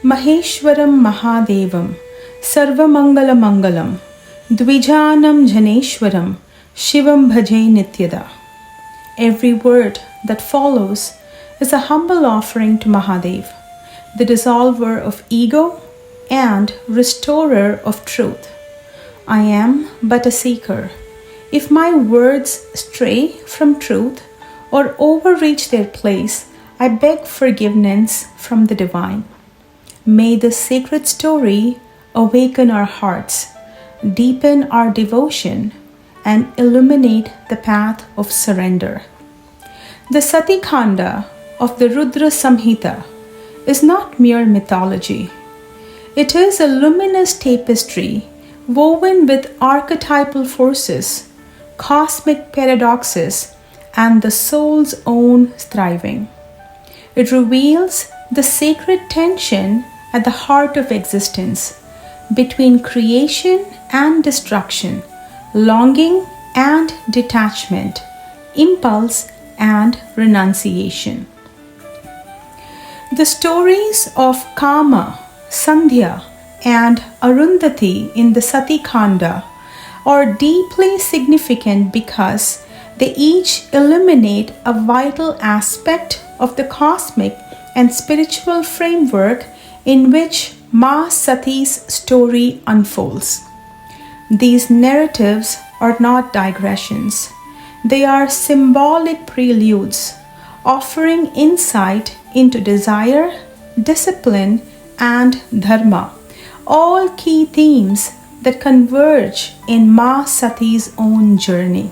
Maheshwaram Mahadevam Sarvamangala Mangalam Dvijanam Janeshwaram Shivam Bhaje Nityada. Every word that follows is a humble offering to Mahadev, the dissolver of ego and restorer of truth. I am but a seeker. If my words stray from truth or overreach their place, I beg forgiveness from the divine. May this sacred story awaken our hearts, deepen our devotion, and illuminate the path of surrender. The Sati Khanda of the Rudra Saṁhitā is not mere mythology. It is a luminous tapestry woven with archetypal forces, cosmic paradoxes, and the soul's own striving. It reveals the sacred tension at the heart of existence between creation and destruction, longing and detachment, impulse and renunciation. The stories of Kāṇḍa, Sandhya, and Arundhati in the Sati Khanda are deeply significant because they each illuminate a vital aspect of the cosmic and spiritual framework in which Maa Sati's story unfolds. These narratives are not digressions. They are symbolic preludes, offering insight into desire, discipline, and dharma, all key themes that converge in Maa Sati's own journey.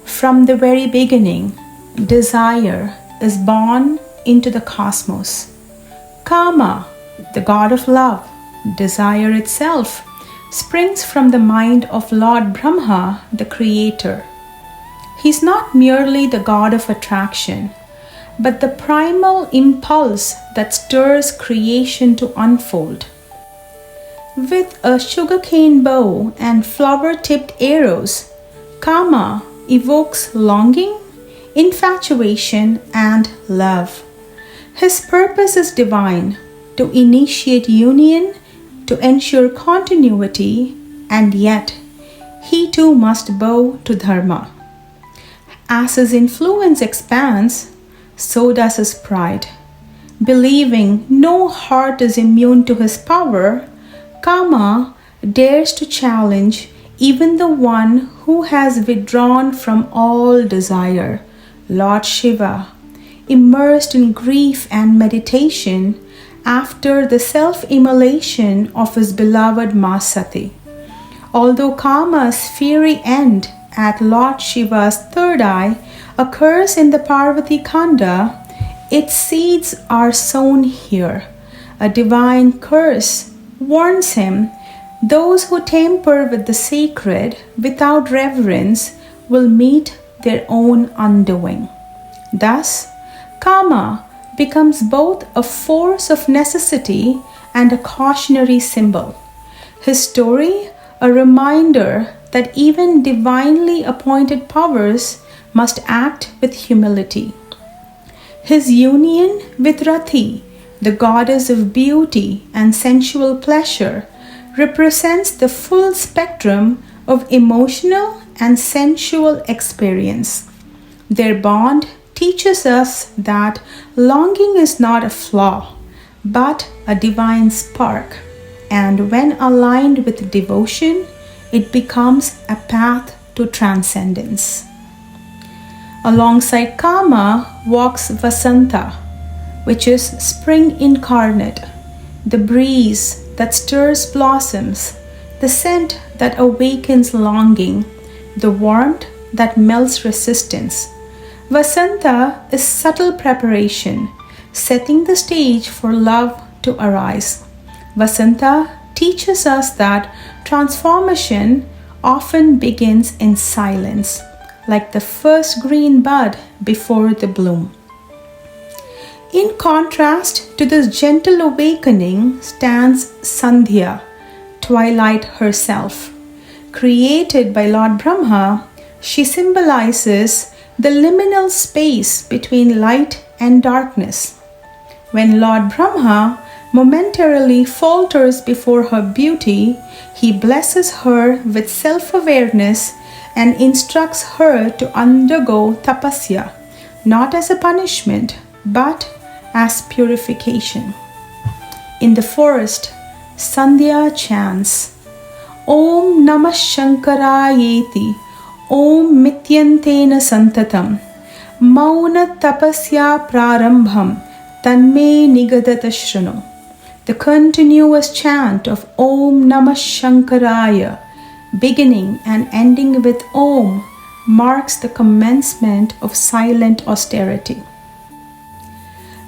From the very beginning, desire is born into the cosmos. Kāma, the god of love, desire itself, springs from the mind of Lord Brahma, the creator. He is not merely the god of attraction, but the primal impulse that stirs creation to unfold. With a sugarcane bow and flower-tipped arrows, Kāma evokes longing, infatuation, and love. His purpose is divine, to initiate union, to ensure continuity, and yet he too must bow to dharma. As his influence expands, so does his pride. Believing no heart is immune to his power, Kāma dares to challenge even the one who has withdrawn from all desire, Lord Shiva, immersed in grief and meditation after the self-immolation of his beloved Maa Sati. Although Kāma's fiery end at Lord Shiva's third eye occurs in the Parvati Khanda, its seeds are sown here. A divine curse warns him those who tamper with the sacred without reverence will meet their own undoing. Thus, Kāma becomes both a force of necessity and a cautionary symbol. His story, a reminder that even divinely appointed powers must act with humility. His union with Rati, the goddess of beauty and sensual pleasure, represents the full spectrum of emotional and sensual experience. Their bond teaches us that longing is not a flaw, but a divine spark, and when aligned with devotion, it becomes a path to transcendence. Alongside Kāma walks Vasanta, which is spring incarnate, the breeze that stirs blossoms, the scent that awakens longing, the warmth that melts resistance. Vasanta is subtle preparation, setting the stage for love to arise. Vasanta teaches us that transformation often begins in silence, like the first green bud before the bloom. In contrast to this gentle awakening stands Sandhya, twilight herself. Created by Lord Brahma, she symbolizes the liminal space between light and darkness. When Lord Brahma momentarily falters before her beauty, he blesses her with self-awareness and instructs her to undergo tapasya, not as a punishment, but as purification. In the forest, Sandhya chants, Om Namah Shankarayeti, Om Mityantena Santatam, Mauna Tapasya Prarambham, Tanme Nigadata Shranu. The continuous chant of Om Namah Shankaraya, beginning and ending with Om, marks the commencement of silent austerity.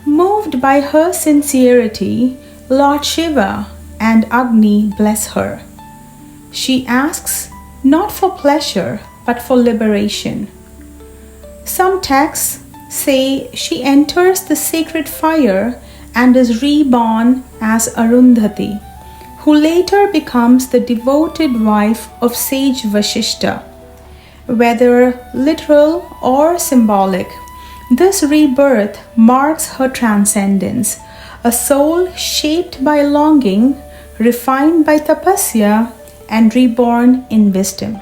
Moved by her sincerity, Lord Shiva and Agni bless her. She asks not for pleasure but for liberation. Some texts say she enters the sacred fire and is reborn as Arundhati, who later becomes the devoted wife of sage Vasishta. Whether literal or symbolic, this rebirth marks her transcendence, a soul shaped by longing, refined by tapasya, and reborn in wisdom.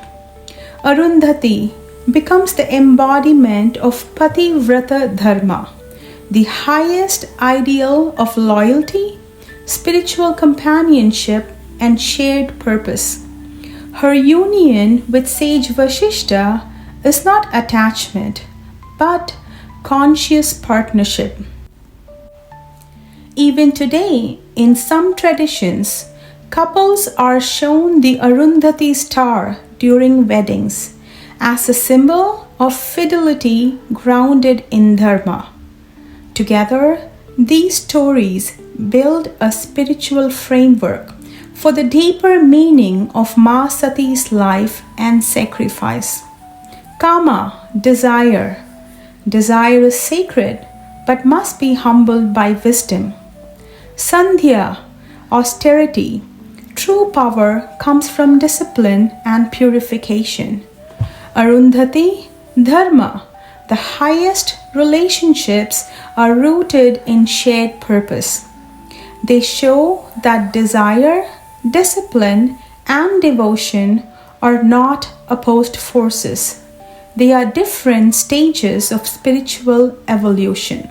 Arundhati becomes the embodiment of Pativrata Dharma, the highest ideal of loyalty, spiritual companionship, and shared purpose. Her union with sage Vasishta is not attachment, but conscious partnership. Even today, in some traditions, couples are shown the Arundhati star during weddings as a symbol of fidelity grounded in dharma. Together, these stories build a spiritual framework for the deeper meaning of Maa Sati's life and sacrifice. Kama, desire. Desire is sacred but must be humbled by wisdom. Sandhya, austerity. True power comes from discipline and purification. Arundhati, dharma. The highest relationships are rooted in shared purpose. They show that desire, discipline, and devotion are not opposed forces. They are different stages of spiritual evolution.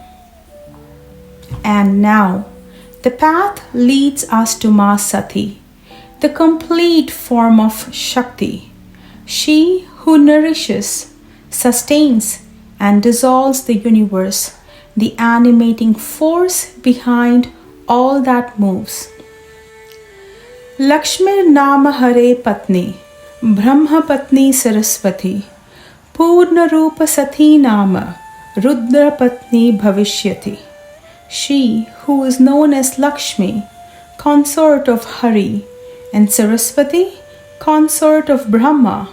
And now, the path leads us to Maa Sati, the complete form of Shakti, she who nourishes, sustains, and dissolves the universe, the animating force behind all that moves. Lakshmir Nama Hare Patni, Brahma Patni Saraswati, Purna Rupa Sati Nama, Rudra Patni Bhavishyati. She who is known as Lakshmi, consort of Hari, and Saraswati, consort of Brahma,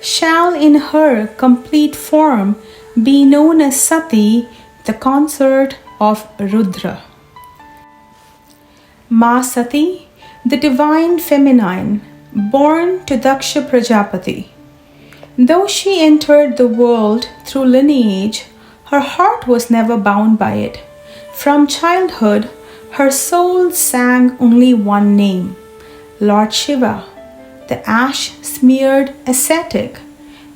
shall in her complete form be known as Sati, the consort of Rudra. Maa Sati, the divine feminine, born to Daksha Prajapati. Though she entered the world through lineage, her heart was never bound by it. From childhood, her soul sang only one name, Lord Shiva, the ash-smeared ascetic,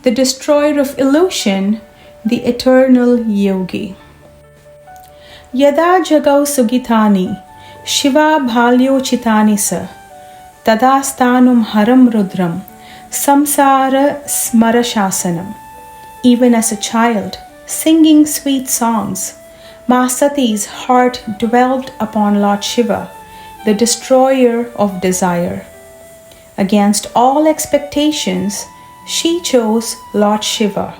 the destroyer of illusion, the eternal yogi. Yada jagau sugitani, Shiva bhalyo chitani sa, tadastanum haram rudram, samsara smarashasanam. Even as a child, singing sweet songs, Maa Sati's heart dwelt upon Lord Shiva, the destroyer of desire. Against all expectations, she chose Lord Shiva.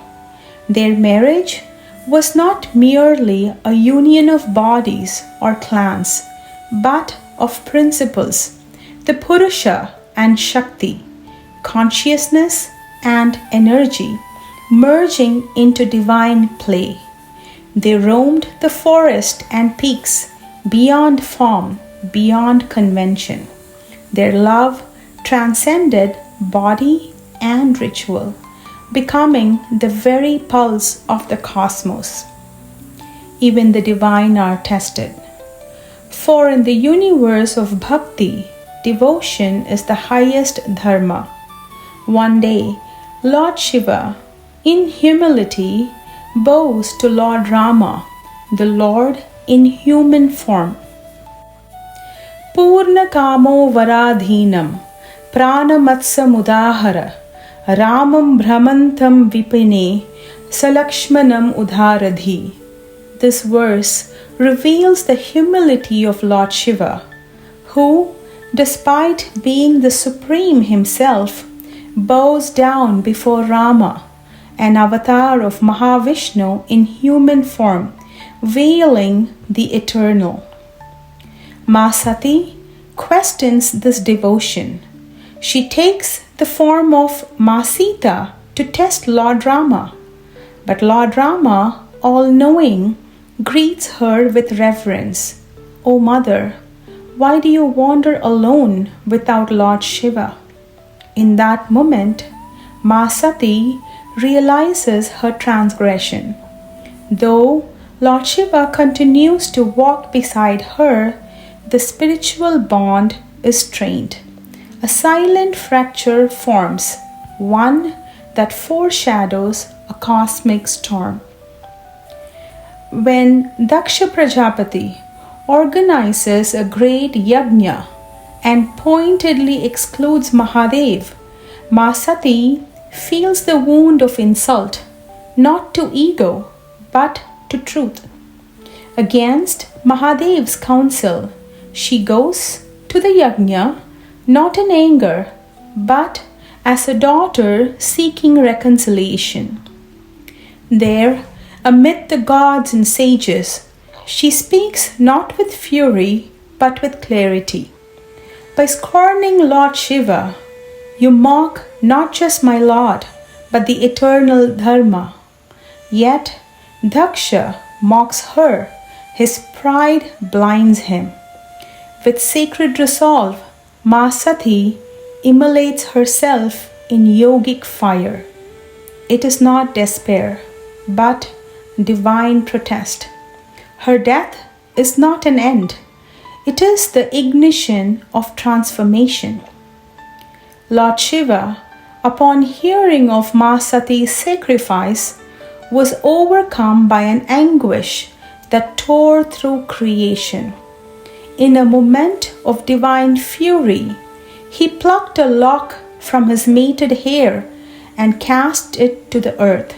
Their marriage was not merely a union of bodies or clans, but of principles, the Purusha and Shakti, consciousness and energy, merging into divine play. They roamed the forest and peaks, beyond form, beyond convention. Their love transcended body and ritual, becoming the very pulse of the cosmos. Even the divine are tested. For in the universe of bhakti, devotion is the highest dharma. One day, Lord Shiva, in humility, bows to Lord Rama, the Lord in human form. Purna kamo varadhinam pranamatsamudahara Ramam Brahmantam Vipine Salakshmanam Udharadhi. This verse reveals the humility of Lord Shiva, who, despite being the Supreme himself, bows down before Rama, an avatar of Mahavishnu in human form, veiling the eternal. Maa Sati questions this devotion. She takes the form of Maa Sita to test Lord Rama. But Lord Rama, all-knowing, greets her with reverence. O Mother, why do you wander alone without Lord Shiva? In that moment, Maa Sati realizes her transgression. Though Lord Shiva continues to walk beside her, the spiritual bond is strained. A silent fracture forms, one that foreshadows a cosmic storm. When Daksha Prajapati organizes a great yajna and pointedly excludes Mahadev, Maa Sati feels the wound of insult, not to ego, but to truth. Against Mahadev's counsel, she goes to the yajna not in anger, but as a daughter seeking reconciliation. There, amid the gods and sages, she speaks not with fury, but with clarity. By scorning Lord Shiva, you mock not just my Lord, but the eternal dharma. Yet, Daksha mocks her, his pride blinds him. With sacred resolve, Maa Sati immolates herself in yogic fire. It is not despair, but divine protest. Her death is not an end. It is the ignition of transformation. Lord Shiva, upon hearing of Maa Sati's sacrifice, was overcome by an anguish that tore through creation. In a moment of divine fury, he plucked a lock from his matted hair and cast it to the earth.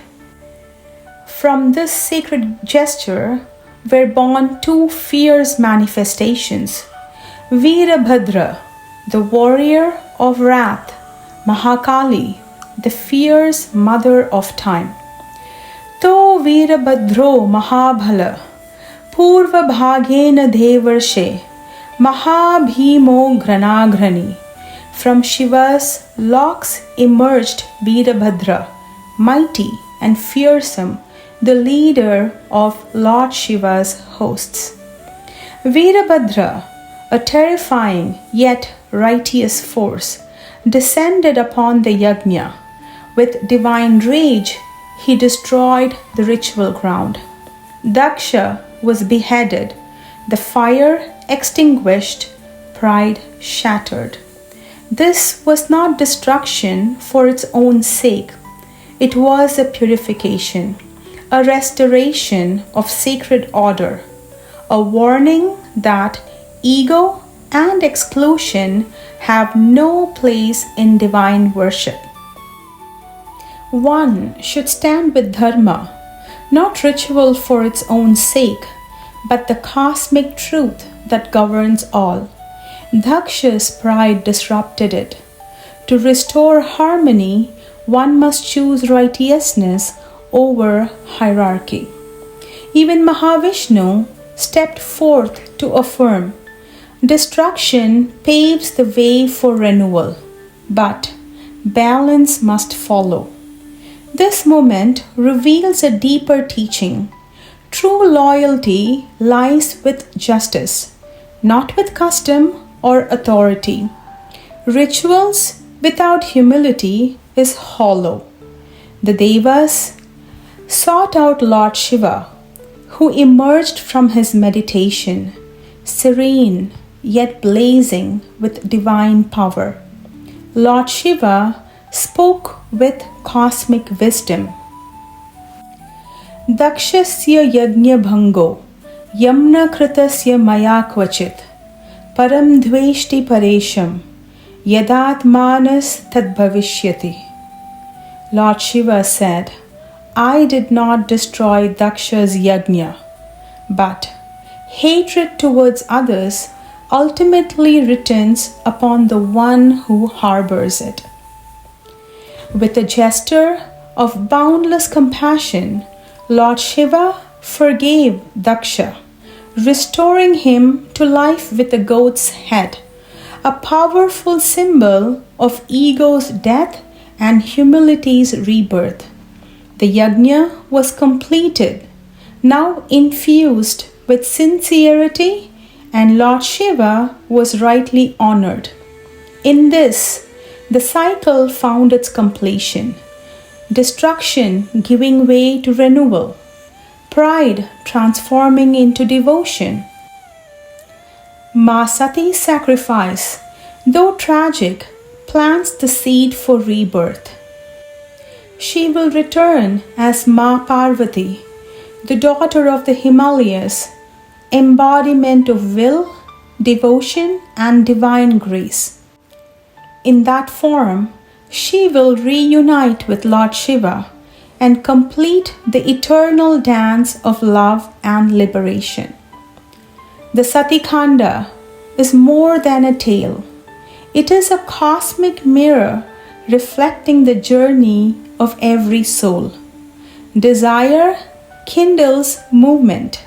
From this sacred gesture were born two fierce manifestations. Veerabhadra, the warrior of wrath, Mahakali, the fierce mother of time. To Veerabhadro Mahabhala, Purva Bhagena Devarshe, Mahabhimo Granagrani. From Shiva's locks emerged Veerabhadra, mighty and fearsome, the leader of Lord Shiva's hosts. Veerabhadra, a terrifying yet righteous force, descended upon the yajna. With divine rage, he destroyed the ritual ground. Daksha was beheaded, the fire extinguished, pride shattered. This was not destruction for its own sake. It was a purification, a restoration of sacred order, a warning that ego and exclusion have no place in divine worship. One should stand with dharma, not ritual for its own sake, but the cosmic truth that governs all. Daksha's pride disrupted it. To restore harmony, one must choose righteousness over hierarchy. Even Mahavishnu stepped forth to affirm, destruction paves the way for renewal, but balance must follow. This moment reveals a deeper teaching. True loyalty lies with justice, not with custom or authority. Rituals without humility is hollow. The Devas sought out Lord Shiva, who emerged from his meditation, serene yet blazing with divine power. Lord Shiva spoke with cosmic wisdom. Dakshasya yajna bhango yamna kritasya maya kvachit param dveshti paresham yadatmanas tadbhavishyati. Lord Shiva said, I did not destroy Daksha's yajna, but hatred towards others ultimately returns upon the one who harbors it. With a gesture of boundless compassion, Lord Shiva forgave Daksha, restoring him to life with a goat's head, a powerful symbol of ego's death and humility's rebirth. The yajna was completed, now infused with sincerity, and Lord Shiva was rightly honored. In this, the cycle found its completion, destruction giving way to renewal, pride transforming into devotion. Maa Sati's sacrifice, though tragic, plants the seed for rebirth. She will return as Maa Parvati, the daughter of the Himalayas, embodiment of will, devotion, and divine grace. In that form, she will reunite with Lord Shiva and complete the eternal dance of love and liberation. The Sati Khanda is more than a tale. It is a cosmic mirror reflecting the journey of every soul. Desire kindles movement.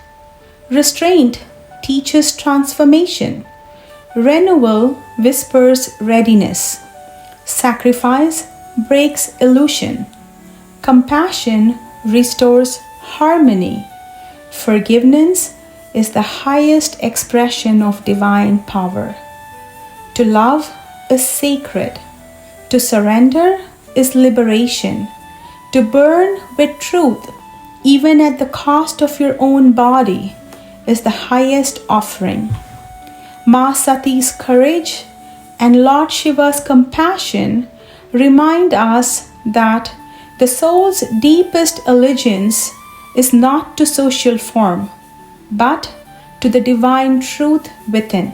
Restraint teaches transformation. Renewal whispers readiness. Sacrifice breaks illusion. Compassion restores harmony. Forgiveness is the highest expression of divine power. To love is sacred. To surrender is liberation. To burn with truth, even at the cost of your own body, is the highest offering. Maa Sati's courage and Lord Shiva's compassion remind us that the soul's deepest allegiance is not to social form, but to the divine truth within.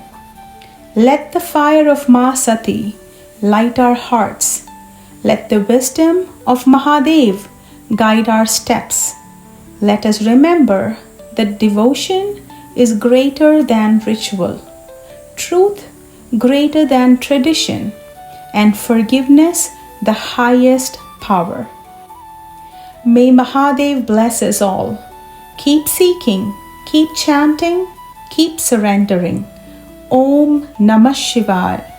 Let the fire of Maa Sati light our hearts. Let the wisdom of Mahadev guide our steps. Let us remember that devotion is greater than ritual, truth greater than tradition, and forgiveness the highest power. May Mahadev bless us all. Keep seeking, keep chanting, keep surrendering. Om Namah Shivaya.